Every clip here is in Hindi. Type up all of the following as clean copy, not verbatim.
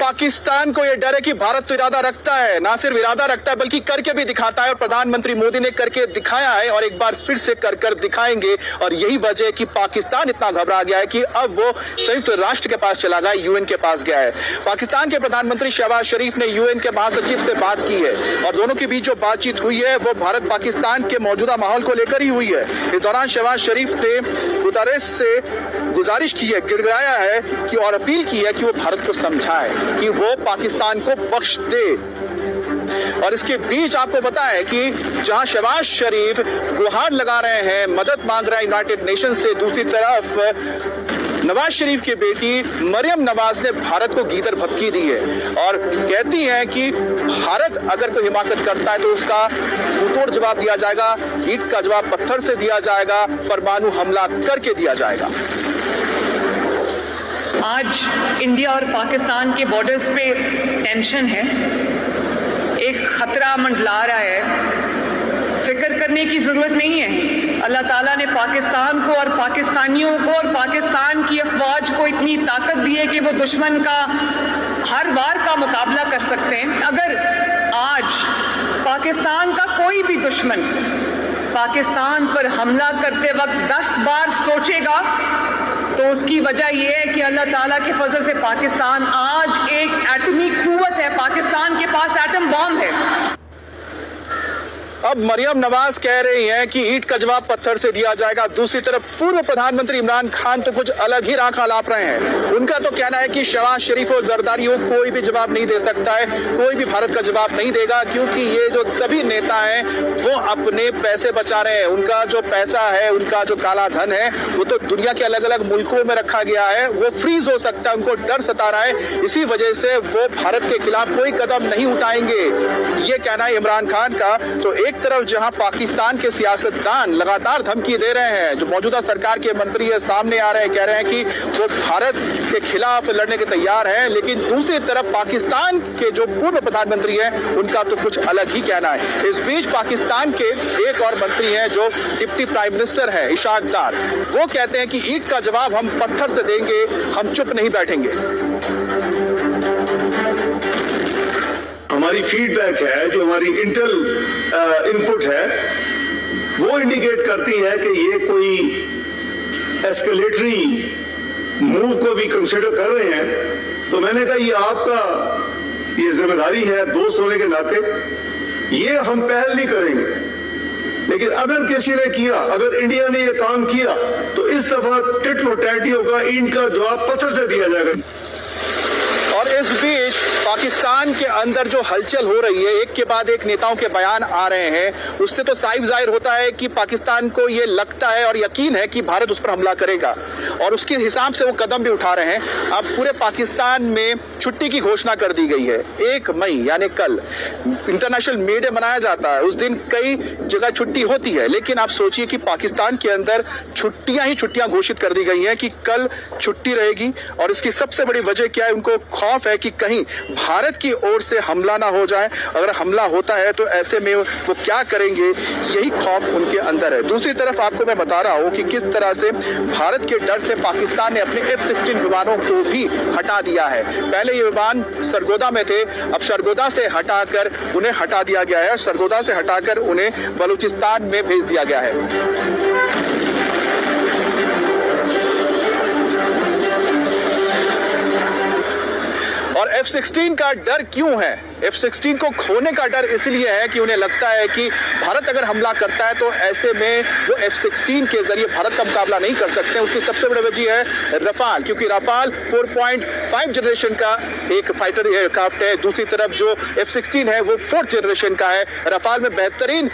पाकिस्तान को यह डर है कि भारत तो इरादा रखता है, ना सिर्फ इरादा रखता है बल्कि करके भी दिखाता है। और प्रधानमंत्री मोदी ने करके दिखाया है और एक बार फिर से कर दिखाएंगे। और यही वजह है कि पाकिस्तान इतना घबरा गया है कि अब वो संयुक्त राष्ट्र के पास चला गया, यूएन के पास गया है। पाकिस्तान के प्रधानमंत्री शहबाज शरीफ ने यूएन के महासचिव से बात की है और दोनों के बीच जो बातचीत हुई है वो भारत पाकिस्तान के मौजूदा माहौल को लेकर ही हुई है। इस दौरान शहबाज शरीफ ने गुतरेस से गुजारिश की है, गिड़गिड़ाया है कि और अपील की है कि वो भारत को समझाए कि वो पाकिस्तान को बख्श दे। और इसके बीच आपको पता है कि जहां शहबाज शरीफ गुहार लगा रहे हैं, मदद मांग रहे हैं यूनाइटेड नेशन से, दूसरी तरफ नवाज शरीफ की बेटी मरियम नवाज ने भारत को गीदड़ भभकी दी है और कहती हैं कि भारत अगर कोई हिमाकत करता है तो उसका मुंहतोड़ जवाब दिया जाएगा, ईंट का जवाब पत्थर से दिया जाएगा, परमाणु हमला करके दिया जाएगा। आज इंडिया और पाकिस्तान के बॉर्डर्स पे टेंशन है, एक खतरा मंडला रहा है। फिक्र करने की जरूरत नहीं है। अल्लाह ताला ने पाकिस्तान को और पाकिस्तानियों को और पाकिस्तान की अफवाज को इतनी ताकत दी है कि वो दुश्मन का हर वार का मुकाबला कर सकते हैं। अगर आज पाकिस्तान का कोई भी दुश्मन पाकिस्तान पर हमला करते वक्त 10 बार सोचेगा तो उसकी वजह यह है कि अल्लाह ताला के फजल से पाकिस्तान आज एक एटमी कुव्वत है, पाकिस्तान के पास एटम बॉम्ब है। अब मरियम नवाज कह रही हैं कि ईंट का जवाब पत्थर से दिया जाएगा। दूसरी तरफ पूर्व प्रधानमंत्री इमरान खान तो कुछ अलग ही राख अलाप रहे हैं। उनका तो कहना है कि शहबाज शरीफ और जरदारी को कोई भी जवाब नहीं दे सकता है, कोई भी भारत का जवाब नहीं देगा, क्योंकि ये जो सभी नेता हैं वो अपने पैसे बचा रहे हैं। उनका जो पैसा है, उनका जो काला धन है वो तो दुनिया के अलग अलग मुल्कों में रखा गया है, वो फ्रीज हो सकता है, उनको डर सता रहा है। इसी वजह से वो भारत के खिलाफ कोई कदम नहीं उठाएंगे, ये कहना है इमरान खान का। तो एक तरफ जहां पाकिस्तान के सियासतदान लगातार धमकी दे रहे हैं, जो मौजूदा सरकार के मंत्री है सामने आ रहे हैं, कह रहे हैं कि वो भारत के खिलाफ लड़ने के तैयार हैं, लेकिन दूसरी तरफ पाकिस्तान के जो पूर्व प्रधानमंत्री हैं उनका तो कुछ अलग ही कहना है। इस बीच पाकिस्तान के एक और मंत्री हैं जो डिप्टी प्राइम मिनिस्टर हैं, इशाक डार, वो कहते हैं कि ईंट का जवाब हम पत्थर से देंगे, हम चुप नहीं बैठेंगे। हमारी फीडबैक है, जो हमारी इंटेल इनपुट है, वो इंडिकेट करती है कि ये कोई एस्केलेटरी मूव को भी कंसिडर कर रहे हैं। तो मैंने कहा ये आपका ये जिम्मेदारी है दोस्त होने के नाते, ये हम पहल नहीं करेंगे, लेकिन अगर किसी ने किया, अगर इंडिया ने ये काम किया तो इस दफा टिट फॉर टैट होगा, ईंट का जवाब पत्थर से दिया जाएगा। और इस बीच पाकिस्तान के अंदर जो हलचल हो रही है, एक के बाद एक नेताओं के बयान आ रहे हैं, उससे तो साफ जाहिर होता है कि पाकिस्तान को ये लगता है और यकीन है कि भारत उस पर हमला करेगा और उसके हिसाब से वो कदम भी उठा रहे हैं। अब पूरे पाकिस्तान में छुट्टी की घोषणा कर दी गई है। 1 मई यानी कल इंटरनेशनल मे डे मनाया जाता है, उस दिन कई जगह छुट्टी होती है, लेकिन आप सोचिए कि पाकिस्तान के अंदर छुट्टियां ही छुट्टियां घोषित कर दी गई हैं कि कल छुट्टी रहेगी। और इसकी सबसे बड़ी वजह क्या है, उनको खौफ है कि कहीं भारत की ओर से हमला ना हो जाए। अगर हमला होता है तो ऐसे में वो क्या करेंगे, यही खौफ उनके अंदर है। दूसरी तरफ आपको मैं बता रहा हूं कि किस तरह से भारत के डर से पाकिस्तान ने अपने F-16 विमानों को भी हटा दिया है। पहले ये विमान सरगोदा में थे, अब सरगोदा से हटाकर उन्हें हटा दिया गया है, सरगोदा से हटाकर उन्हें बलूचिस्तान में भेज दिया गया है। और F-16 का डर क्यों है? F-16 को खोने का डर इसलिए है कि उन्हें लगता है कि भारत अगर हमला करता है तो ऐसे में वो F-16 के जरिए भारत का मुकाबला नहीं कर सकते। उसकी सबसे बड़ी वजह है रफाल, क्योंकि रफाल 4.5 जनरेशन का एक फाइटर एयरक्राफ्ट है। दूसरी तरफ जो F-16 है वो 4th जनरेशन का है। रफाल में बेहतरीन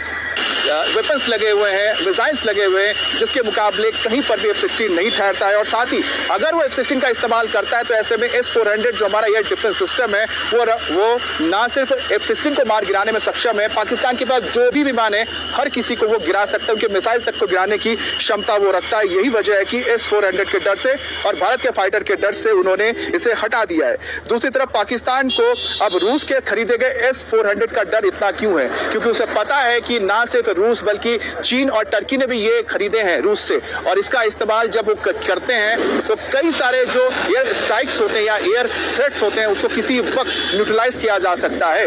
वेपन्स लगे हुए हैं, मिसाइल्स लगे हुए हैं, जिसके मुकाबले कहीं पर भी F-16 नहीं ठहरता है। और साथ ही अगर वो F-16 का इस्तेमाल करता है तो ऐसे में S-400 जो हमारा एयर डिफेंस सिस्टम है वो ना ना सिर्फ F-16 को मार गिराने में सक्षम है, पाकिस्तान के पास जो भी विमान है हर किसी को वो गिरा सकता है, उनके मिसाइल तक को गिराने की क्षमता वो रखता है। यही वजह है कि S-400 के डर से और भारत के फाइटर के डर से उन्होंने इसे हटा दिया है। दूसरी तरफ पाकिस्तान को अब रूस के खरीदे गए S-400 का डर इतना क्यों है? क्योंकि उसे पता है कि ना सिर्फ रूस बल्कि चीन और टर्की ने भी ये खरीदे हैं रूस से, और इसका इस्तेमाल जब वो करते हैं तो कई सारे जो एयर स्ट्राइक्स होते हैं या एयर थ्रेट्स होते हैं उसको किसी वक्त न्यूट्रलाइज किया जा सकता है।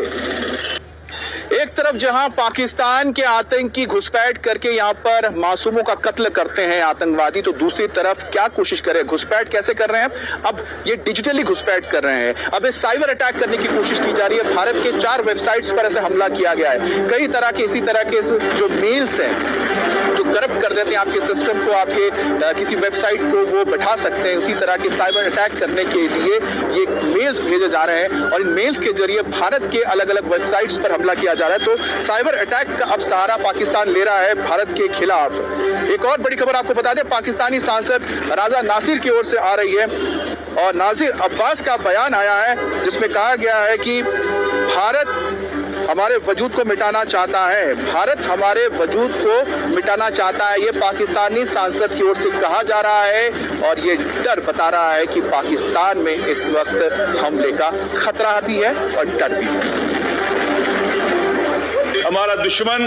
एक तरफ जहां पाकिस्तान के आतंकी घुसपैठ करके यहां पर मासूमों का कत्ल करते हैं आतंकवादी, तो दूसरी तरफ क्या कोशिश करें, घुसपैठ कैसे कर रहे हैं? अब ये डिजिटली घुसपैठ कर रहे हैं। अब इस साइबर अटैक करने की कोशिश की जा रही है। भारत के 4 वेबसाइट्स पर ऐसे हमला किया गया है। कई तरह के इसी तरह के जो मेल्स हैं जो करप्ट कर देते हैं आपके सिस्टम को, आपके किसी वेबसाइट को वो बैठा सकते हैं। उसी तरह के साइबर अटैक करने के लिए ये मेल्स भेजे जा रहे हैं और इन मेल्स के जरिए भारत के अलग अलग वेबसाइट्स पर हमला किया जा रहा है। तो साइबर अटैक का अब सहारा पाकिस्तान ले रहा है भारत के खिलाफ। एक और बड़ी खबर आपको बता दें, पाकिस्तानी सांसद राजा नासिर की ओर से आ रही है और नासिर अब्बास का बयान आया है जिसमें कहा गया है कि भारत हमारे वजूद को मिटाना चाहता है, भारत हमारे वजूद को मिटाना चाहता है। ये पाकिस्तानी सांसद की ओर से कहा जा रहा है और ये डर बता रहा है कि पाकिस्तान में इस वक्त हमले का खतरा भी है और डर भी है। हमारा दुश्मन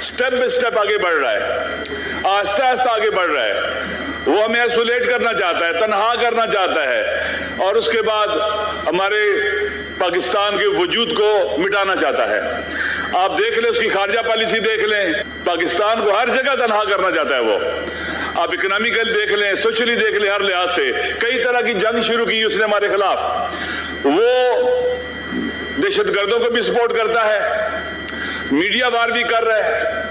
स्टेप बाय स्टेप आगे बढ़ रहा है, आस्ते आस्ते आगे बढ़ रहा है। वो हमें आइसोलेट करना चाहता है, तन्हा करना चाहता है और उसके बाद हमारे पाकिस्तान के वजूद को मिटाना चाहता है। आप देख लें, उसकी खारजा पॉलिसी देख लें, पाकिस्तान को हर जगह तन्हा करना चाहता है वो। आप इकोनॉमिकल देख लें, सोशली देख लें, हर लिहाज से कई तरह की जंग शुरू की उसने हमारे खिलाफ। वो दहशतगर्दों को भी सपोर्ट करता है, मीडिया वार भी कर रहा है,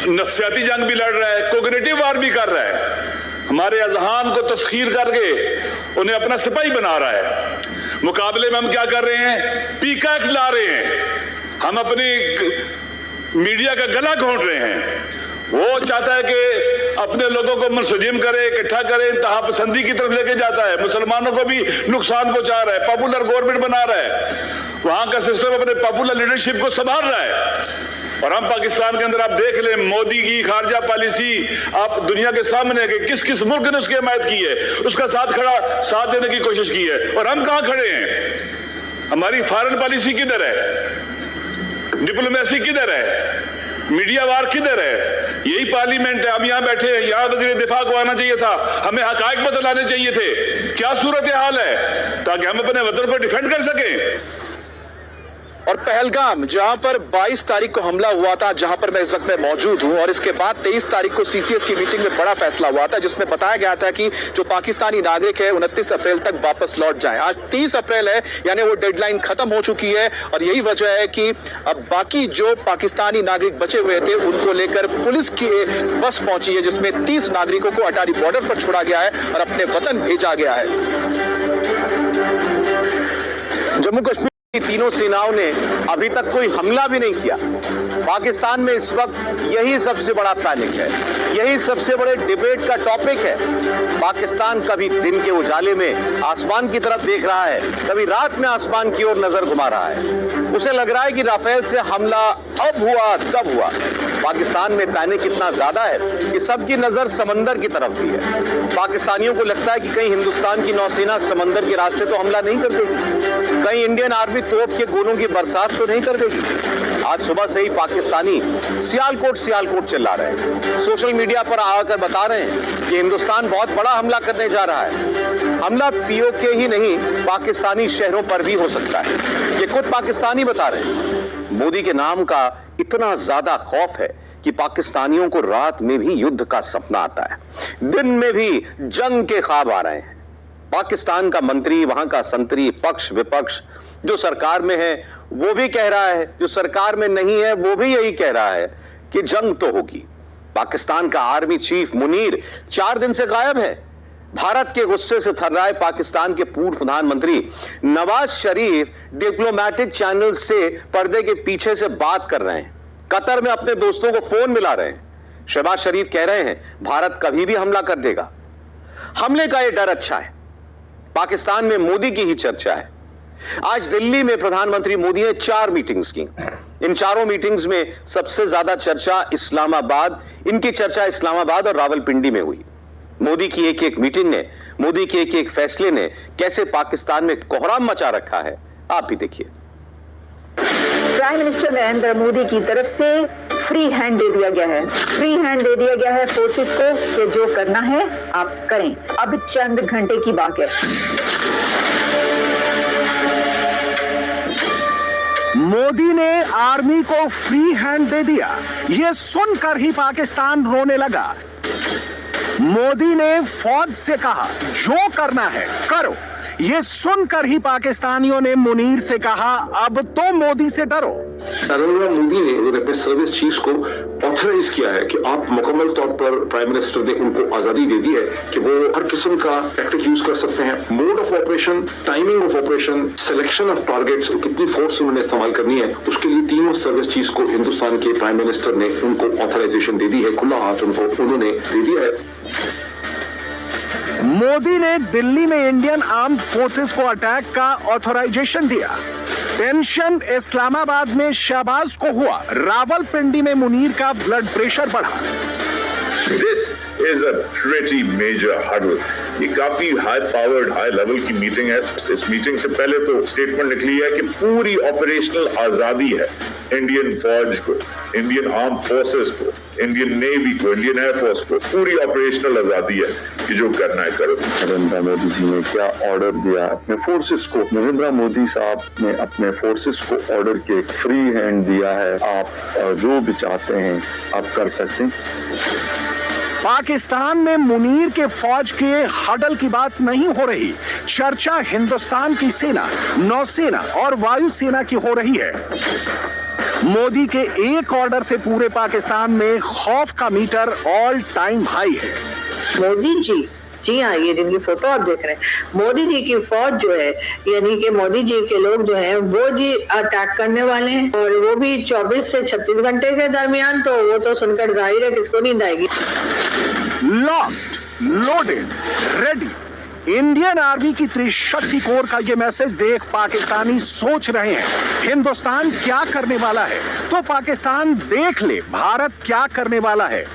नफ्सियाती जंग भी लड़ रहा है, कोग्निटिव वार भी कर रहा है। हमारे अजहान को तस्खीर करके उन्हें अपना सिपाही बना रहा है। मुकाबले में हम क्या कर रहे हैं? पीकॉक ला रहे हैं, हम अपनी मीडिया का गला घोंट रहे हैं। वो चाहता है कि अपने लोगों को मुंसजिम करे, इकट्ठा करे, इंतहा पसंदी की तरफ लेके जाता है, मुसलमानों को भी नुकसान पहुंचा रहा है, पॉपुलर गवर्नमेंट बना रहा है, वहां का सिस्टम अपने पॉपुलर लीडरशिप को संभाल रहा है। और हम पाकिस्तान के अंदर आप देख लें, मोदी की खारजा पॉलिसी आप दुनिया के सामने है कि किस किस मुल्क ने उसकी हिमायत की है, उसका साथ देने की कोशिश की है। और हम कहां खड़े हैं? हमारी फॉरेन पॉलिसी किधर है? डिप्लोमेसी किधर है? मीडिया वार किधर है? यही पार्लियामेंट है, हम यहां बैठे हैं, यहां वज़ीर दिफा को आना चाहिए था, हमें हकायक बतलाने चाहिए थे क्या सूरत हाल है, ताकि हम अपने वतन को डिफेंड कर सकें। और पहलगाम जहां पर 22 तारीख को हमला हुआ था, जहां पर मैं इस वक्त में मौजूद हूं, और इसके बाद 23 तारीख को सीसीएस की मीटिंग में बड़ा फैसला हुआ था जिसमें बताया गया था कि जो पाकिस्तानी नागरिक है 29 अप्रैल तक वापस लौट जाएं। आज 30 अप्रैल है, यानी वो डेडलाइन खत्म हो चुकी है और यही वजह है कि अब बाकी जो पाकिस्तानी नागरिक बचे हुए थे उनको लेकर पुलिस की एक बस पहुंची है जिसमें 30 नागरिकों को अटारी बॉर्डर पर छोड़ा गया है और अपने वतन भेजा गया है। जम्मू कश्मीर की तीनों सेनाओं ने अभी तक कोई हमला भी नहीं किया। पाकिस्तान में इस वक्त यही सबसे बड़ा पैनिक है, यही सबसे बड़े डिबेट का टॉपिक है। पाकिस्तान कभी दिन के उजाले में आसमान की तरफ देख रहा है, कभी रात में आसमान की ओर नजर घुमा रहा है। उसे लग रहा है कि राफेल से हमला अब हुआ तब हुआ। पाकिस्तान में पैनिक इतना ज्यादा है कि सबकी नजर समंदर की तरफ भी है। पाकिस्तानियों को लगता है कि कहीं हिंदुस्तान की नौसेना समंदर के रास्ते तो हमला नहीं कर देगी, कहीं इंडियन आर्मी तोप के गोलों की बरसात तो नहीं कर देगी। आज सुबह से ही पाकिस्तानी सियालकोट चिल्ला रहे हैं, सोशल मीडिया पर आकर बता रहे हैं कि हिंदुस्तान बहुत बड़ा हमला करने जा रहा है। हमला पीओके ही नहीं, पाकिस्तानी शहरों पर भी हो सकता है, ये खुद पाकिस्तानी बता रहे हैं। मोदी के नाम का इतना ज्यादा खौफ है कि पाकिस्तानियों को रात में भी युद्ध का सपना आता है, दिन में भी जंग के ख्वाब आ रहे हैं। पाकिस्तान का मंत्री, वहां का संतरी, पक्ष विपक्ष, जो सरकार में है वो भी कह रहा है, जो सरकार में नहीं है वो भी यही कह रहा है कि जंग तो होगी। पाकिस्तान का आर्मी चीफ मुनीर 4 दिन से गायब है। भारत के गुस्से से थर्राए पाकिस्तान के पूर्व प्रधानमंत्री नवाज शरीफ डिप्लोमेटिक चैनल से पर्दे के पीछे से बात कर रहे हैं, कतर में अपने दोस्तों को फोन मिला रहे हैं। शहबाज शरीफ कह रहे हैं भारत कभी भी हमला कर देगा। हमले का यह डर अच्छा है। पाकिस्तान में मोदी की ही चर्चा है, आज दिल्ली में प्रधानमंत्री मोदी ने 4 मीटिंग्स की। इन चारों मीटिंग्स में सबसे ज्यादा चर्चा इस्लामाबाद और रावलपिंडी में हुई। मोदी की एक मीटिंग ने, मोदी के एक फैसले ने कैसे पाकिस्तान में कोहराम मचा रखा है, आप भी देखिए। प्राइम मिनिस्टर नरेंद्र मोदी की तरफ से फ्री हैंड दे दिया गया है। फ्री हैंड दे दिया गया है फोर्सेस को कि जो करना है आप करें। अब चंद घंटे की बात है। मोदी ने आर्मी को फ्री हैंड दे दिया, यह सुनकर ही पाकिस्तान रोने लगा। मोदी ने फौज से कहा जो करना है करो। यह सुनकर ही पाकिस्तानियों ने मुनीर से कहा अब तो मोदी से डरो। नरेंद्र मोदी ने उन्होंने अपने सर्विस चीफ्स को ऑथराइज किया है कि आप मुकम्मल तौर पर प्राइम मिनिस्टर ने उनको आजादी दे दी है कि वो हर किस्म का टैक्टिक यूज कर सकते हैं। Mode of operation, timing of operation, selection of targets, कितनी फोर्स उन्होंने इस्तेमाल करनी है, उसके लिए तीनों सर्विस चीफ्स को हिंदुस्तान के प्राइम मिनिस्टर ने उनको ऑथराइजेशन दे दी है। खुला हाथ उनको उन्होंने दे दिया है। मोदी ने दिल्ली में इंडियन आर्म्ड फोर्सेस को अटैक का ऑथराइजेशन दिया। टेंशन इस्लामाबाद में शहबाज को हुआ, रावलपिंडी में मुनीर का ब्लड प्रेशर बढ़ा। This is a pretty major hurdle. ये काफी हाई पावर्ड, हाई लेवल की मीटिंग है। इस मीटिंग से पहले तो स्टेटमेंट निकली है कि पूरी ऑपरेशनल आजादी है इंडियन फौज को, इंडियन आर्म फोर्सेस को, इंडियन नेवी को, इंडियन एयरफोर्स को, पूरी ऑपरेशनल आजादी है कि जो करना है करो। नरेंद्र मोदी जी ने क्या ऑर्डर दिया अपने फोर्सेस को? नरेंद्र मोदी साहब ने अपने फोर्सेस को ऑर्डर के फ्री हैंड दिया है। आप जो भी चाहते हैं आप कर सकते हैं। पाकिस्तान में मुनीर के फौज के हडल की बात नहीं हो रही। चर्चा हिंदुस्तान की सेना, नौसेना और वायुसेना की हो रही है। मोदी के एक ऑर्डर से पूरे पाकिस्तान में खौफ का मीटर ऑल टाइम हाई है। मोदी जी हाँ, ये जिनकी फोटो आप देख रहे हैं, मोदी जी की फौज जो है, यानी कि मोदी जी के लोग जो हैं वो जी अटैक करने वाले हैं, और वो भी 24 से 36 घंटे के दरमियान। तो वो तो सुनकर जाहिर है किसको नींद आएगी। Locked, loaded, ready. Indian army की त्रिशक्ति कोर का ये मैसेज देख पाकिस्तानी सोच रहे हैं हिंदुस्तान क्या करने वाला है, तो पाकिस्तान देख ले भारत क्या करने वाला है।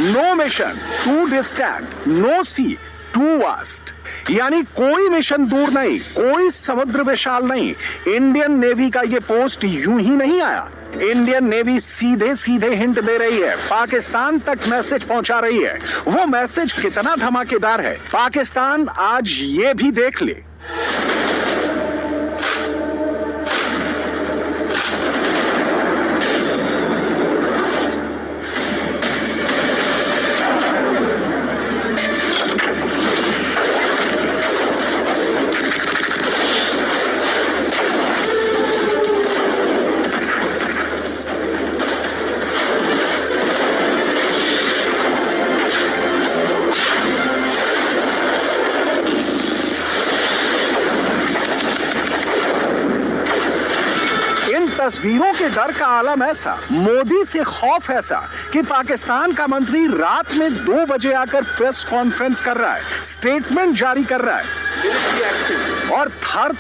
No mission too distant, no sea too vast, यानी कोई मिशन दूर नहीं, कोई समुद्र विशाल नहीं। इंडियन नेवी का ये पोस्ट यूं ही नहीं आया। इंडियन नेवी सीधे सीधे हिंट दे रही है, पाकिस्तान तक मैसेज पहुंचा रही है। वो मैसेज कितना धमाकेदार है, पाकिस्तान आज ये भी देख ले। तस्वीरों के डर का आलम ऐसा, मोदी से खौफ ऐसा कि पाकिस्तान का मंत्री रात में 2 बजे आकर प्रेस कॉन्फ्रेंस कर रहा है, स्टेटमेंट जारी कर रहा है और थर